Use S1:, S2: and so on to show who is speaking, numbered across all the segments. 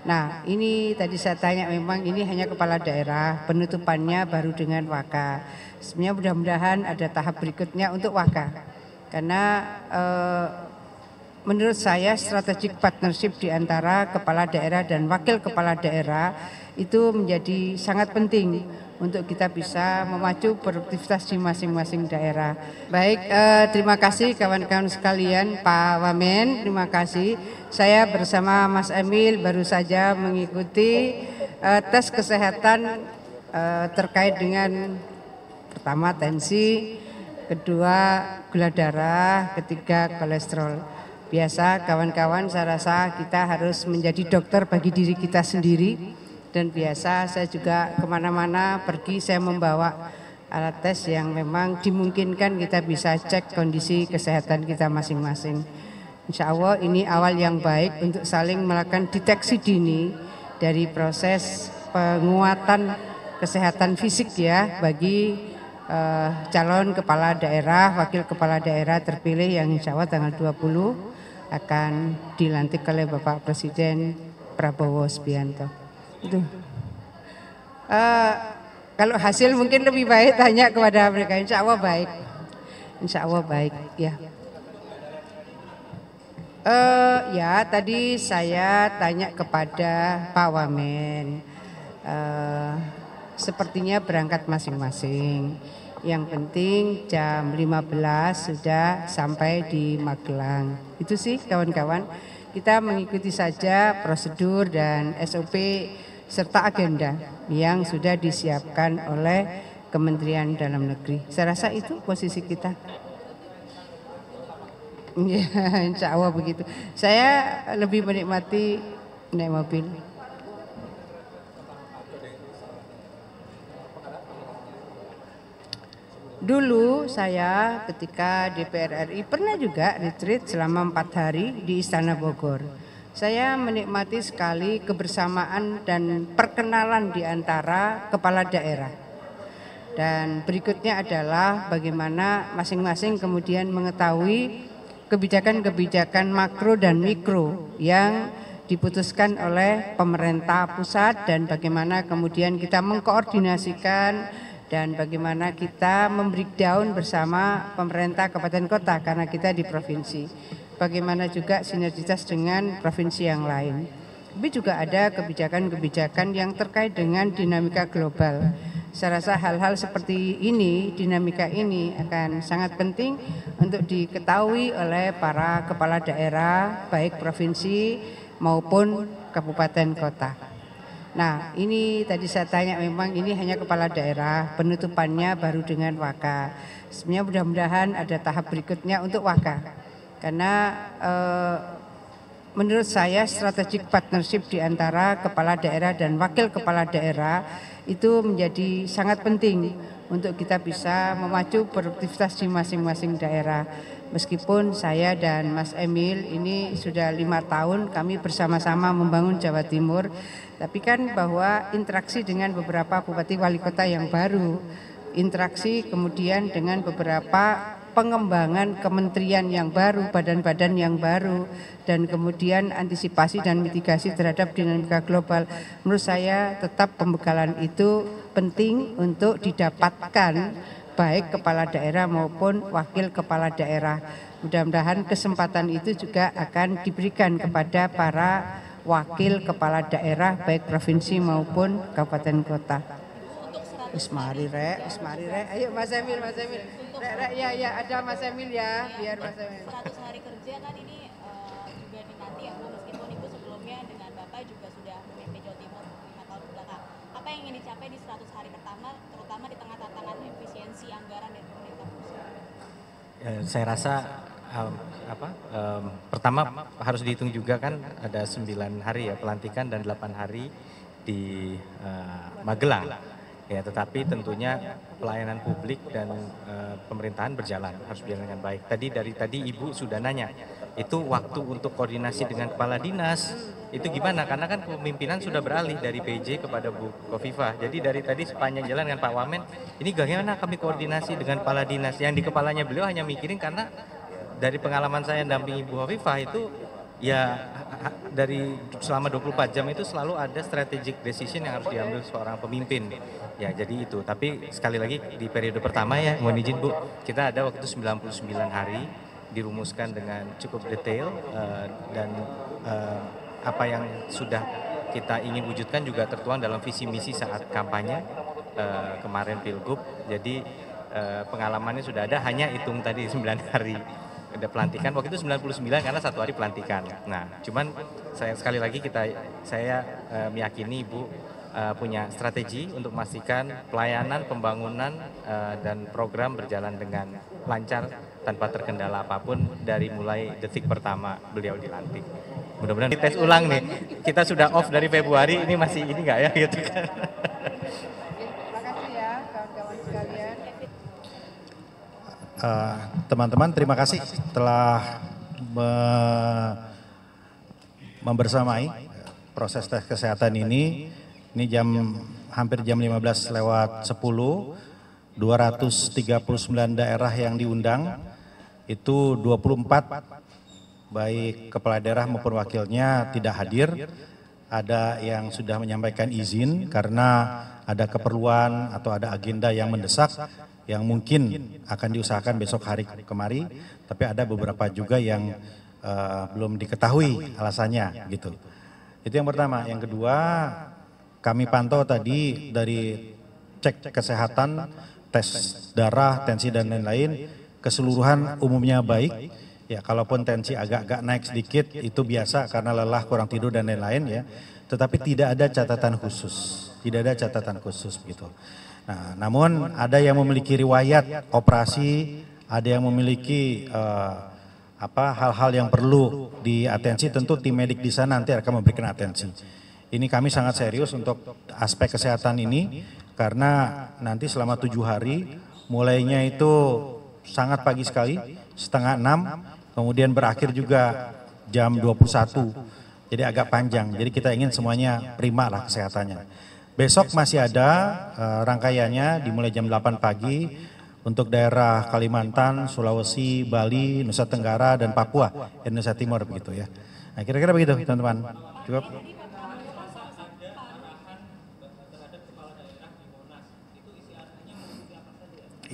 S1: Nah, ini tadi saya tanya, memang ini hanya kepala daerah, penutupannya baru dengan waka. Sebenarnya mudah-mudahan ada tahap berikutnya untuk waka. Karena menurut saya strategic partnership di antara kepala daerah dan wakil kepala daerah itu menjadi sangat penting untuk kita bisa memacu produktivitas di masing-masing daerah. Baik, terima kasih kawan-kawan sekalian, Pak Wamen, terima kasih. Saya bersama Mas Emil baru saja mengikuti tes kesehatan terkait dengan pertama tensi, kedua gula darah, ketiga kolesterol. Biasa kawan-kawan, saya rasa kita harus menjadi dokter bagi diri kita sendiri. Dan biasa saya juga kemana-mana pergi, saya membawa alat tes yang memang dimungkinkan kita bisa cek kondisi kesehatan kita masing-masing. Insya Allah ini awal yang baik untuk saling melakukan deteksi dini dari proses penguatan kesehatan fisik ya bagi calon kepala daerah, wakil kepala daerah terpilih yang insya Allah tanggal 20 akan dilantik oleh Bapak Presiden Prabowo Subianto. Itu. Kalau hasil mungkin lebih baik tanya kepada mereka. Insya Allah baik. Insya Allah baik. Ya. Ya tadi saya tanya kepada Pak Wamen. Sepertinya berangkat masing-masing. Yang penting jam 15 sudah sampai di Magelang. Itu sih kawan-kawan. Kita mengikuti saja prosedur dan SOP serta agenda yang sudah disiapkan oleh Kementerian Dalam Negeri. Saya rasa itu posisi kita. Ya, insya Allah begitu. Saya lebih menikmati naik mobil. Dulu saya ketika DPR RI pernah juga retreat selama 4 hari di Istana Bogor. Saya menikmati sekali kebersamaan dan perkenalan di antara kepala daerah. Dan berikutnya adalah bagaimana masing-masing kemudian mengetahui kebijakan-kebijakan makro dan mikro yang diputuskan oleh pemerintah pusat dan bagaimana kemudian kita mengkoordinasikan dan bagaimana kita membreakdown bersama pemerintah kabupaten kota karena kita di provinsi. Bagaimana juga sinergitas dengan provinsi yang lain. Tapi juga ada kebijakan-kebijakan yang terkait dengan dinamika global. Saya rasa hal-hal seperti ini, dinamika ini akan sangat penting untuk diketahui oleh para kepala daerah, baik provinsi maupun kabupaten kota. Nah, ini tadi saya tanya, memang ini hanya kepala daerah, penutupannya baru dengan waka. Sebenarnya mudah-mudahan ada tahap berikutnya untuk waka. Karena menurut saya strategic partnership di antara kepala daerah dan wakil kepala daerah itu menjadi sangat penting untuk kita bisa memacu produktivitas di masing-masing daerah. Meskipun saya dan Mas Emil ini sudah 5 tahun kami bersama-sama membangun Jawa Timur, tapi kan bahwa interaksi dengan beberapa bupati wali kota yang baru, interaksi kemudian dengan beberapa pengembangan kementerian yang baru, badan-badan yang baru, dan kemudian antisipasi dan mitigasi terhadap dinamika global. Menurut saya tetap pembekalan itu penting untuk didapatkan baik kepala daerah maupun wakil kepala daerah. Mudah-mudahan kesempatan itu juga akan diberikan kepada para wakil kepala daerah baik provinsi maupun kabupaten kota. Ismari rek, ayo Mas Emil, rek, ya ada Mas Emil ya, biar Mas Emil.
S2: 100 hari kerja kan ini juga dinanti ya Bu, meskipun Ibu sebelumnya dengan Bapak juga sudah memimpin Jawa Timur 5 tahun belakang. Apa yang ingin dicapai di 100 hari pertama, terutama di tengah tantangan efisiensi anggaran dari pemerintah pusat?
S3: Saya rasa pertama harus dihitung juga kan ada 9 hari ya pelantikan dan 8 hari di Magelang. Ya, tetapi tentunya pelayanan publik dan pemerintahan harus berjalan dengan baik. Dari tadi Ibu sudah nanya, itu waktu untuk koordinasi dengan kepala dinas, itu gimana? Karena kan kepemimpinan sudah beralih dari PJ kepada Bu Khofifah. Jadi dari tadi sepanjang jalan dengan Pak Wamen, ini bagaimana kami koordinasi dengan kepala dinas? Yang di kepalanya beliau hanya mikirin karena dari pengalaman saya dampingi Bu Khofifah itu Ya, dari selama 24 jam itu selalu ada strategic decision yang harus diambil seorang pemimpin. Ya, jadi itu. Tapi sekali lagi di periode pertama ya, mohon izin Bu, kita ada waktu 99 hari dirumuskan dengan cukup detail dan apa yang sudah kita ingin wujudkan juga tertuang dalam visi misi saat kampanye kemarin Pilgub. Jadi pengalamannya sudah ada, hanya hitung tadi 9 hari. Ada pelantikan, waktu itu 99 karena 1 hari pelantikan. Nah, cuman sekali lagi saya meyakini Ibu punya strategi untuk memastikan pelayanan, pembangunan dan program berjalan dengan lancar tanpa terkendala apapun dari mulai detik pertama beliau dilantik. Mudah-mudahan dites ulang nih. Kita sudah off dari Februari, ini masih ini nggak ya gitu kan.
S1: Terima kasih ya kawan-kawan sekalian.
S4: Teman-teman, terima kasih telah membersamai proses tes kesehatan ini. Ini hampir jam 15 lewat 10, 239 daerah yang diundang, itu 24 baik kepala daerah maupun wakilnya tidak hadir. Ada yang sudah menyampaikan izin karena ada keperluan atau ada agenda yang mendesak, yang mungkin akan diusahakan besok hari kemari, tapi ada beberapa juga yang belum diketahui alasannya gitu. Itu yang pertama. Yang kedua, kami pantau tadi dari cek kesehatan, tes darah, tensi dan lain-lain, keseluruhan umumnya baik. Ya, kalaupun tensi agak-agak naik sedikit itu biasa karena lelah, kurang tidur dan lain-lain ya. Tetapi tidak ada catatan khusus, tidak ada catatan khusus begitu. Nah, namun ada yang memiliki riwayat operasi, ada yang memiliki hal-hal yang perlu diatensi, tentu tim medik di sana nanti akan memberikan atensi. Ini kami sangat serius untuk aspek kesehatan ini karena nanti selama 7 hari, mulainya itu sangat pagi sekali, 5:30, kemudian berakhir juga jam 21, jadi agak panjang. Jadi kita ingin semuanya prima lah kesehatannya. Besok masih ada rangkaiannya dimulai jam 8 pagi untuk daerah Kalimantan, Sulawesi, Bali, Nusa Tenggara, dan Papua, Indonesia Timur begitu ya. Nah, kira-kira begitu teman-teman. Cukup.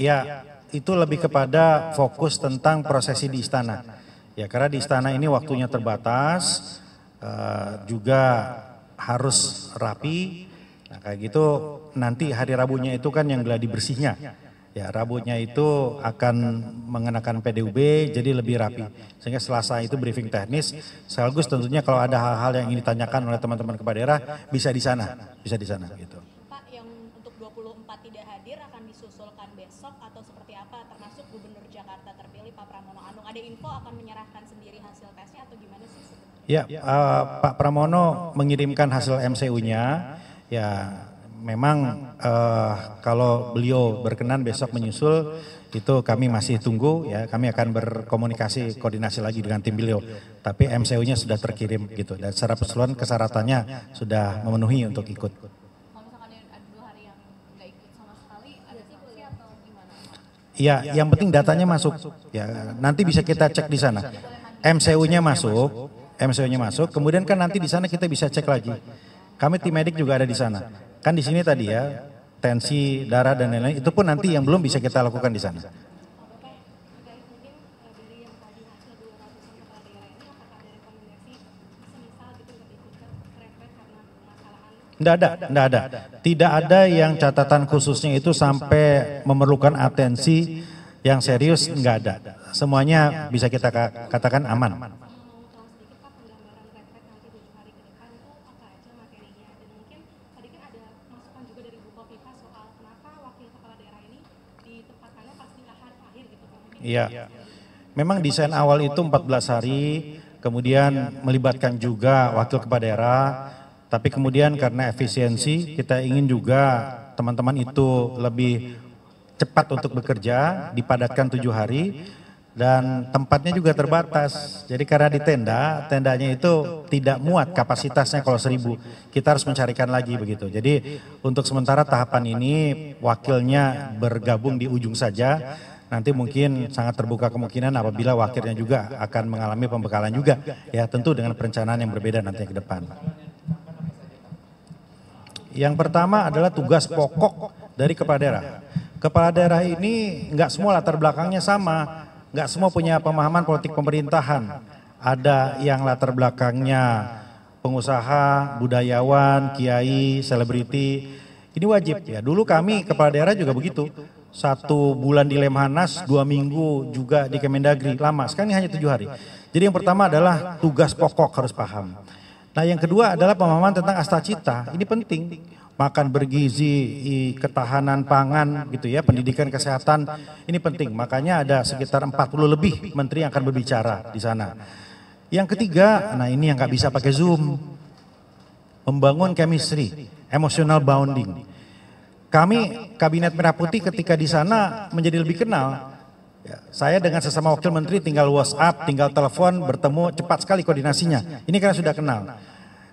S4: Ya, itu lebih kepada fokus tentang prosesi di istana. Ya, karena di istana ini waktunya terbatas, juga harus rapi. Nah, kayak gitu nanti hari Rabunya itu kan yang gladi bersihnya. Ya, Rabunya itu akan mengenakan PDUB jadi lebih rapi. Sehingga Selasa itu briefing teknis, sekaligus tentunya kalau ada hal-hal yang ingin ditanyakan oleh teman-teman kepala daerah bisa di sana gitu.
S2: Pak, yang untuk 24 tidak hadir akan disusulkan besok atau seperti apa, termasuk Gubernur Jakarta terpilih Pak Pramono Anung, ada info akan menyerahkan sendiri hasil tesnya atau gimana sih sebenarnya?
S4: Ya, Pak Pramono mengirimkan hasil MCU-nya. Ya, memang kalau beliau berkenan besok menyusul, itu kami masih tunggu ya, kami akan berkomunikasi, koordinasi lagi dengan tim beliau. Tapi MCU-nya sudah terkirim gitu, dan secara keseluruhan kesyaratannya sudah memenuhi untuk ikut.
S2: Kalau misalkan ada 2 hari yang nggak ikut sama sekali, ada sanksi atau gimana?
S4: Iya, yang penting datanya masuk. Ya, nanti bisa kita cek di sana. MCU-nya masuk, kemudian kan nanti di sana kita bisa cek lagi. Kami tim medik juga ada di sana. Kan di sini tadi ya, tensi, darah dan lain-lain, itu pun nanti yang belum bisa kita lakukan di sana. Enggak ada. Tidak ada yang catatan khususnya itu sampai memerlukan atensi yang serius, enggak ada. Semuanya bisa kita katakan aman. Iya, memang desain awal itu 14 hari, kemudian melibatkan juga wakil kepala daerah, tapi kemudian karena efisiensi kita ingin juga teman-teman itu lebih cepat untuk bekerja, dipadatkan 7 hari, dan tempatnya juga terbatas. Jadi karena di tendanya itu tidak muat kapasitasnya kalau 1000, kita harus mencarikan lagi begitu. Jadi untuk sementara tahapan ini wakilnya bergabung di ujung saja, nanti mungkin sangat terbuka kemungkinan apabila wakilnya juga akan mengalami pembekalan juga, ya tentu dengan perencanaan yang berbeda nanti ke depan. Yang pertama adalah tugas pokok dari kepala daerah. Kepala daerah ini nggak semua latar belakangnya sama, nggak semua punya pemahaman politik pemerintahan. Ada yang latar belakangnya pengusaha, budayawan, kiai, selebriti. Ini wajib ya. Dulu kami kepala daerah juga begitu. 1 bulan di Lemhanas, 2 minggu juga di Kemendagri, lama. Sekarang ini hanya 7 hari. Jadi yang pertama adalah tugas pokok harus paham. Nah yang kedua adalah pemahaman tentang astacita, ini penting. Makan bergizi, ketahanan pangan gitu ya, pendidikan kesehatan, ini penting. Makanya ada sekitar 40 lebih menteri yang akan berbicara di sana. Yang ketiga, nah ini yang nggak bisa pakai Zoom. Membangun chemistry, emotional bonding. Kami Kabinet Merah Putih ketika di sana menjadi lebih kenal. Ya, saya dengan sesama wakil menteri tinggal WhatsApp, tinggal telepon, bertemu cepat sekali koordinasinya. Ini karena sudah kenal.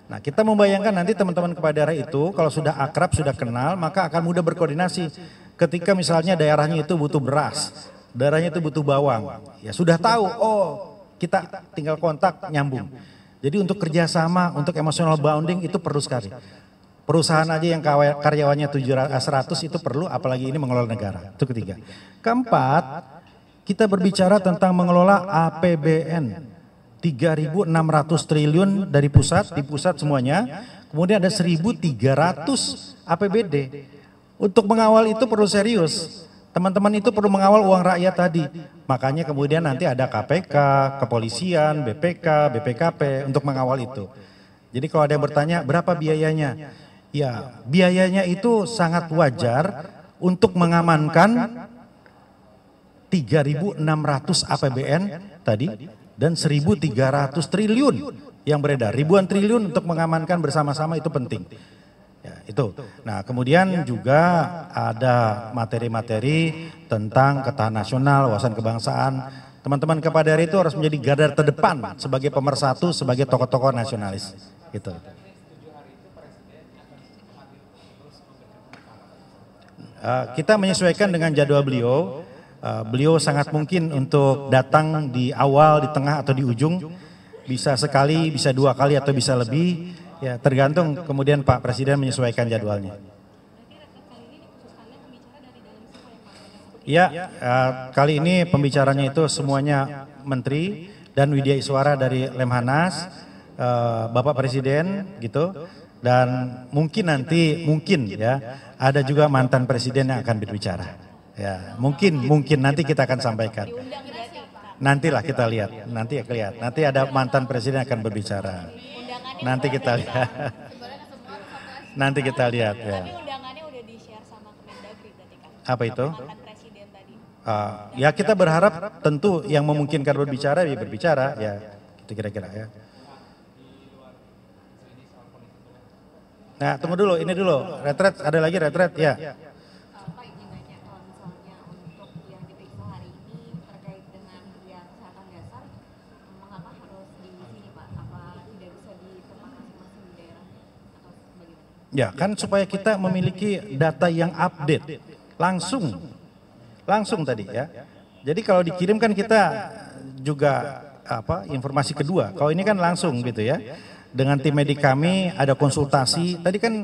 S4: Nah kita membayangkan nanti teman-teman kepala daerah itu kalau sudah akrab, sudah kenal, maka akan mudah berkoordinasi. Ketika misalnya daerahnya itu butuh beras, daerahnya itu butuh bawang, ya sudah tahu, oh kita tinggal kontak, nyambung. Jadi untuk kerjasama, untuk emotional bonding itu perlu sekali. Perusahaan aja yang karyawannya 100 itu perlu, apalagi ini mengelola negara. Itu ketiga. Keempat, kita berbicara tentang mengelola APBN. 3.600 triliun dari pusat, di pusat semuanya. Kemudian ada 1.300 APBD. Untuk mengawal itu perlu serius. Teman-teman itu perlu mengawal uang rakyat tadi. Makanya kemudian nanti ada KPK, kepolisian, BPK, BPKP untuk mengawal itu. Jadi kalau ada yang bertanya berapa biayanya? Ya, biayanya itu sangat wajar untuk mengamankan 3.600 APBN tadi dan 1.300 triliun yang beredar. Ribuan triliun untuk mengamankan bersama-sama itu penting. Ya, itu. Nah, kemudian juga ada materi-materi tentang ketahanan nasional, wawasan kebangsaan. Teman-teman kepala daerah itu harus menjadi garda terdepan sebagai pemersatu, sebagai tokoh-tokoh nasionalis. Gitu. Kita menyesuaikan dengan jadwal beliau. Beliau sangat mungkin untuk datang di awal, di tengah atau di ujung. Bisa sekali, bisa 2 kali atau bisa lebih. Ya, tergantung kemudian Pak Presiden menyesuaikan jadwalnya. Ya, kali ini pembicaranya itu semuanya menteri dan Widya Iswara dari Lemhanas, Bapak Presiden gitu. Dan mungkin nanti ya ada juga mantan presiden yang akan berbicara. Ya, mungkin nanti kita akan sampaikan. Nantilah kita lihat, nanti ada mantan presiden yang akan berbicara. Nanti kita lihat. Nanti kita lihat ya.
S2: Tapi undangannya udah di-share sama Kemendagri berarti kan?
S4: Apa itu?
S2: Mantan presiden tadi.
S4: Ya kita berharap tentu yang memungkinkan berbicara ya berbicara ya. Itu kira-kira ya. Nah tunggu dulu, ini dulu, retret, ada lagi retret ya.
S5: Pak izin nanya kalau misalnya untuk yang diperiksa hari ini terkait dengan yang kesehatan dasar, mengapa harus di sini Pak? Apa tidak bisa di tempat masing-masing di daerah atau bagaimana?
S4: Ya kan supaya kita memiliki data yang update, langsung tadi ya. Jadi kalau dikirim kan kita juga informasi kedua, kalau ini kan langsung gitu ya. Dengan tim medik kami ada konsultasi. Tadi kan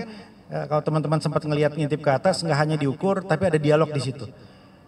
S4: kalau teman-teman sempat ngintip ke atas nggak hanya diukur tapi ada dialog di situ.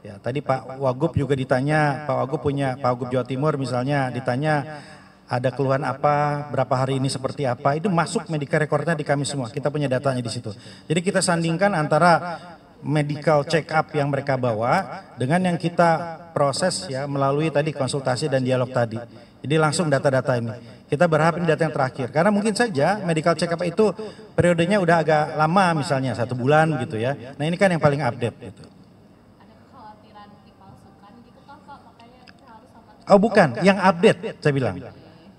S4: Ya, tadi Pak Wagub juga ditanya, Pak Wagub Jawa Timur misalnya ditanya ada keluhan apa, berapa hari ini seperti apa, itu masuk medical recordnya di kami semua. Kita punya datanya di situ. Jadi kita sandingkan antara medical check up yang mereka bawa dengan yang kita proses ya melalui tadi konsultasi dan dialog tadi. Jadi langsung data-data ini. Kita berharap ini data yang terakhir. Karena mungkin saja medical check up itu periodenya udah agak lama misalnya 1 bulan gitu ya. Nah ini kan yang paling update gitu.
S5: Ada kekhawatiran dipalsukan gitu kan Pak, makanya kita harus sama.
S4: Oh bukan, yang update saya bilang.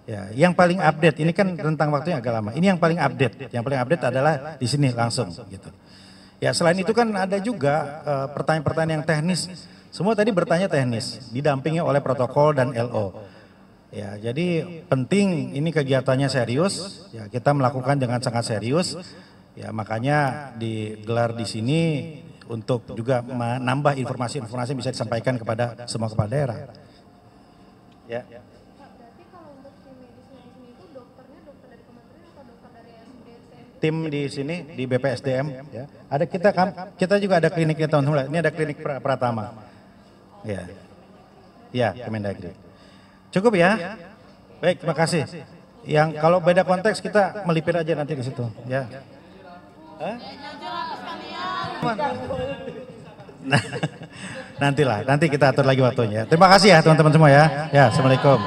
S4: Ya, yang paling update ini kan rentang waktunya agak lama. Ini yang paling update. Yang paling update adalah di sini langsung gitu. Ya selain itu kan ada juga pertanyaan-pertanyaan yang teknis. Semua tadi bertanya teknis, didampingi oleh protokol dan LO. Ya, jadi penting ini kegiatannya serius. Ya, kita melakukan dengan sangat serius. Ya, makanya digelar di sini untuk juga menambah informasi-informasi yang bisa disampaikan kepada semua kepala daerah. Ya.
S6: Berarti kalau untuk tim medis-medis itu dokternya dokter dari kementerian atau dokter dari SDM?
S4: Tim di sini di BPSDM ya. Ada kita juga ada kliniknya teman-teman. Ini ada klinik Pratama. Ya. Ya, Kemendagri. Cukup ya? Baik, terima kasih. Yang kalau beda konteks kita melipir aja nanti di situ, ya. Nanti kita atur lagi waktunya. Terima kasih ya teman-teman semua ya. Ya, assalamualaikum.